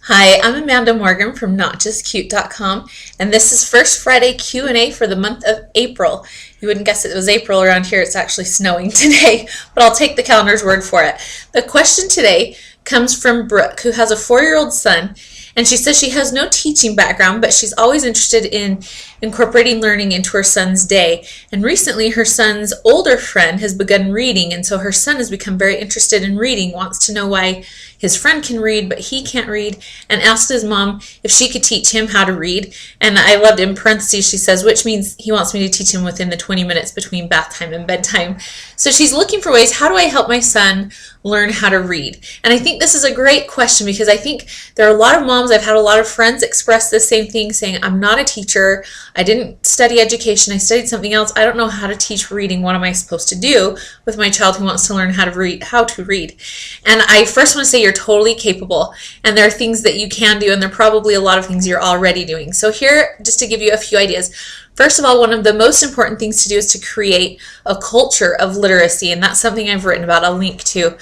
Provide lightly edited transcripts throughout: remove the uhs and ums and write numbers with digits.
Hi, I'm Amanda Morgan from NotJustCute.com, and this is First Friday Q&A for the month of April. You wouldn't guess it was April around here. It's actually snowing today, but I'll take the calendar's word for it. The question today comes from Brooke, who has a 4-year-old son, and she says she has no teaching background, but she's always interested in incorporating learning into her son's day. And recently her son's older friend has begun reading, and so her son has become very interested in reading, wants to know why his friend can read but he can't read, and asked his mom if she could teach him how to read. And I loved, in parentheses she says, which means he wants me to teach him within the 20 minutes between bath time and bedtime. So she's looking for ways, how do I help my son learn how to read? And I think this is a great question, because I think there are a lot of moms, I've had a lot of friends express the same thing, saying, I'm not a teacher, I didn't study education, I studied something else, I don't know how to teach reading. What am I supposed to do with my child who wants to learn how to read? And I first want to say you're totally capable, and there are things that you can do, and there are probably a lot of things you're already doing. So here, just to give you a few ideas. First of all, one of the most important things to do is to create a culture of literacy, and that's something I've written about, I'll link to.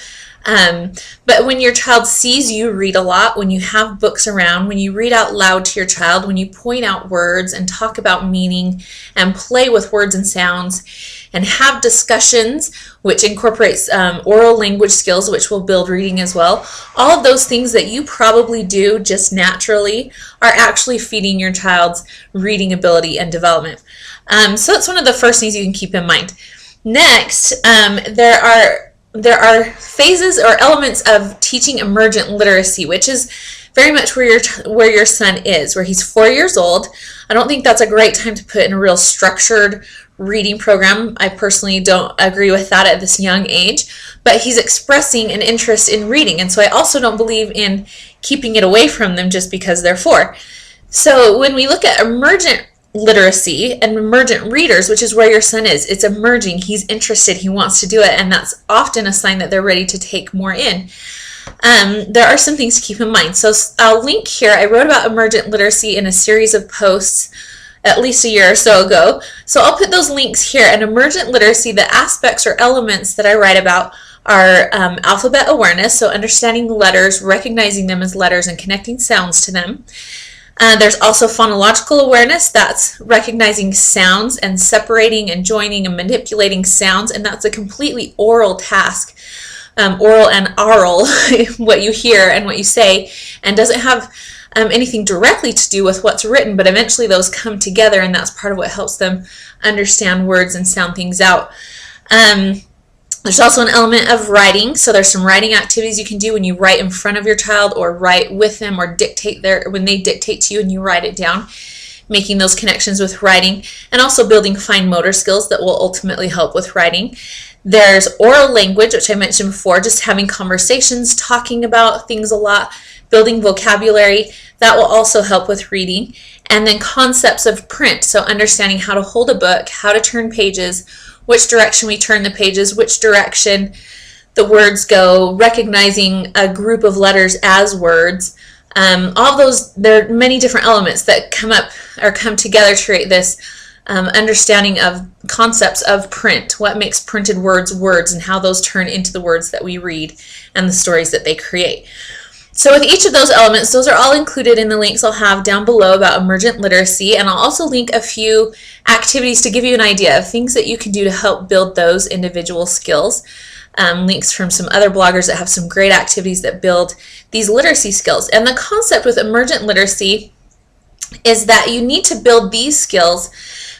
But when your child sees you read a lot, when you have books around, when you read out loud to your child, when you point out words and talk about meaning and play with words and sounds and have discussions, which incorporates oral language skills, which will build reading as well, all of those things that you probably do just naturally are actually feeding your child's reading ability and development. So that's one of the first things you can keep in mind. Next, there are phases or elements of teaching emergent literacy, which is very much where your son is, where he's 4 years old. I don't think that's a great time to put in a real structured reading program. I personally don't agree with that at this young age, but he's expressing an interest in reading, and so I also don't believe in keeping it away from them just because they're 4. So when we look at emergent literacy and emergent readers, which is where your son is, it's emerging, he's interested, he wants to do it, and that's often a sign that they're ready to take more in. There are some things to keep in mind. So I'll link here, I wrote about emergent literacy in a series of posts at least a year or so ago, so I'll put those links here. And emergent literacy, the aspects or elements that I write about are alphabet awareness, so understanding letters, recognizing them as letters and connecting sounds to them. There's also phonological awareness, that's recognizing sounds and separating and joining and manipulating sounds, and that's a completely oral task, oral and aural, what you hear and what you say, and doesn't have anything directly to do with what's written, but eventually those come together, and that's part of what helps them understand words and sound things out. There's also an element of writing, so there's some writing activities you can do when you write in front of your child or write with them or when they dictate to you and you write it down, making those connections with writing, and also building fine motor skills that will ultimately help with writing. There's oral language, which I mentioned before, just having conversations, talking about things a lot, building vocabulary, that will also help with reading. And then concepts of print, so understanding how to hold a book, how to turn pages, which direction we turn the pages, which direction the words go, recognizing a group of letters as words. All those, there are many different elements that come together to create this understanding of concepts of print, what makes printed words words, and how those turn into the words that we read and the stories that they create. So with each of those elements, those are all included in the links I'll have down below about emergent literacy, and I'll also link a few activities to give you an idea of things that you can do to help build those individual skills. Links from some other bloggers that have some great activities that build these literacy skills. And the concept with emergent literacy is that you need to build these skills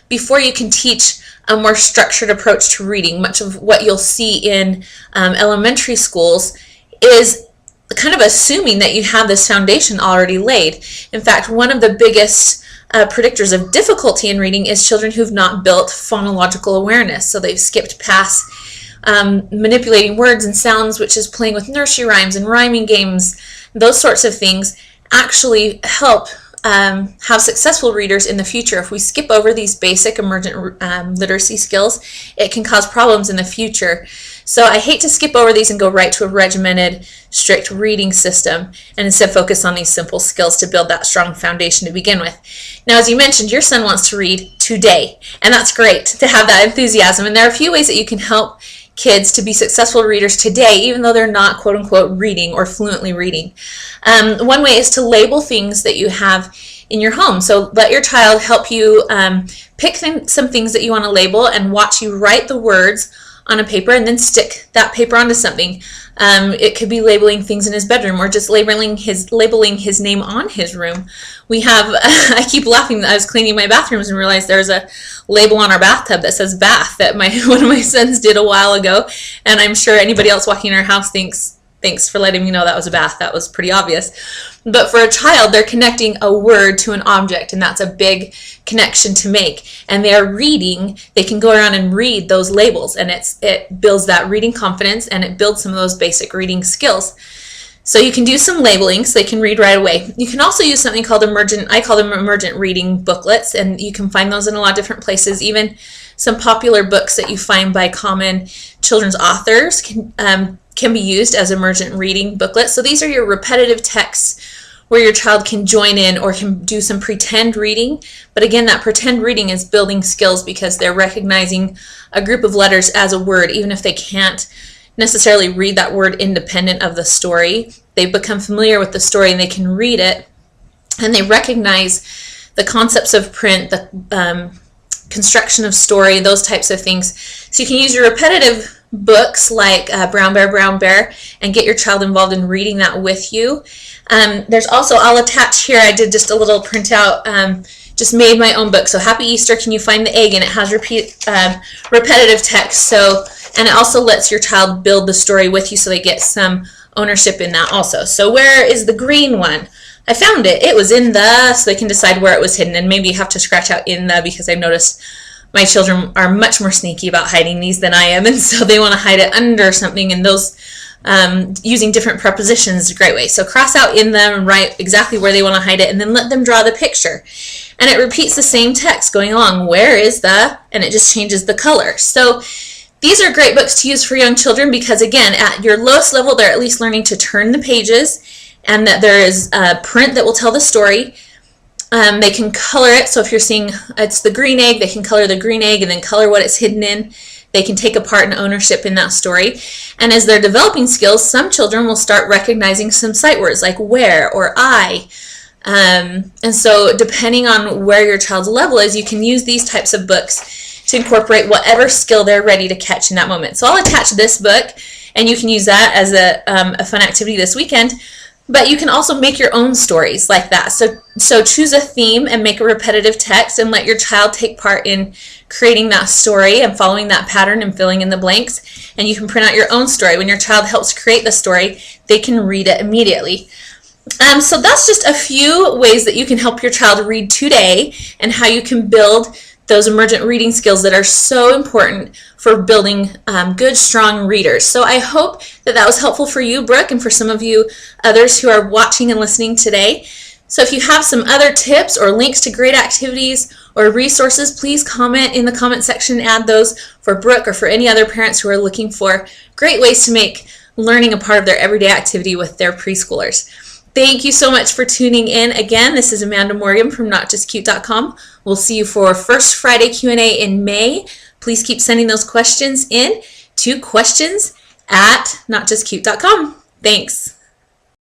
before you can teach a more structured approach to reading. Much of what you'll see in elementary schools is kind of assuming that you have this foundation already laid. In fact, one of the biggest predictors of difficulty in reading is children who've not built phonological awareness. So they've skipped past manipulating words and sounds, which is playing with nursery rhymes and rhyming games. Those sorts of things actually help have successful readers in the future. If we skip over these basic emergent literacy skills, it can cause problems in the future. So I hate to skip over these and go right to a regimented, strict reading system, and instead focus on these simple skills to build that strong foundation to begin with. Now, as you mentioned, your son wants to read today, and that's great to have that enthusiasm. And there are a few ways that you can help kids to be successful readers today, even though they're not quote unquote reading or fluently reading. One way is to label things that you have in your home. So let your child help you pick some things that you want to label and watch you write the words on a paper and then stick that paper onto something. It could be labeling things in his bedroom or just labeling his name on his room. We have, I keep laughing, I was cleaning my bathrooms and realized there's a label on our bathtub that says bath that one of my sons did a while ago, and I'm sure anybody else walking in our house thinks, thanks for letting me know that was a bath. That was pretty obvious. But for a child, they're connecting a word to an object, and that's a big connection to make. And they are reading, they can go around and read those labels, and it builds that reading confidence, and it builds some of those basic reading skills. So you can do some labeling so they can read right away. You can also use something called I call them emergent reading booklets, and you can find those in a lot of different places. Even some popular books that you find by common children's authors can be used as emergent reading booklets. So these are your repetitive texts where your child can join in or can do some pretend reading. But again, that pretend reading is building skills because they're recognizing a group of letters as a word, even if they can't necessarily read that word independent of the story. They become familiar with the story and they can read it, and they recognize the concepts of print, the construction of story, those types of things. So you can use your repetitive books like Brown Bear, and get your child involved in reading that with you. There's also, I'll attach here, I did just a little printout, just made my own book. So Happy Easter, Can You Find the Egg? And it has repetitive text. And it also lets your child build the story with you so they get some ownership in that also. So where is the green one? I found it. It was in so they can decide where it was hidden. And maybe you have to scratch out in because I've noticed my children are much more sneaky about hiding these than I am. And so they want to hide it under something, and those using different prepositions is a great way. So cross out in them and write exactly where they want to hide it, and then let them draw the picture. And it repeats the same text going along. Where is and it just changes the color. So these are great books to use for young children because, again, at your lowest level, they're at least learning to turn the pages and that there is a print that will tell the story. They can color it. So if you're seeing it's the green egg, they can color the green egg and then color what it's hidden in. They can take a part and ownership in that story. And as they're developing skills, some children will start recognizing some sight words like where or I. And so depending on where your child's level is, you can use these types of books to incorporate whatever skill they're ready to catch in that moment. So I'll attach this book, and you can use that as a fun activity this weekend. But you can also make your own stories like that. So choose a theme and make a repetitive text and let your child take part in creating that story and following that pattern and filling in the blanks. And you can print out your own story. When your child helps create the story, they can read it immediately. So that's just a few ways that you can help your child read today and how you can build those emergent reading skills that are so important for building good, strong readers. So I hope that was helpful for you, Brooke, and for some of you others who are watching and listening today. So if you have some other tips or links to great activities or resources, please comment in the comment section and add those for Brooke or for any other parents who are looking for great ways to make learning a part of their everyday activity with their preschoolers. Thank you so much for tuning in. Again, this is Amanda Morgan from NotJustCute.com. We'll see you for First Friday Q&A in May. Please keep sending those questions in to questions@NotJustCute.com. Thanks.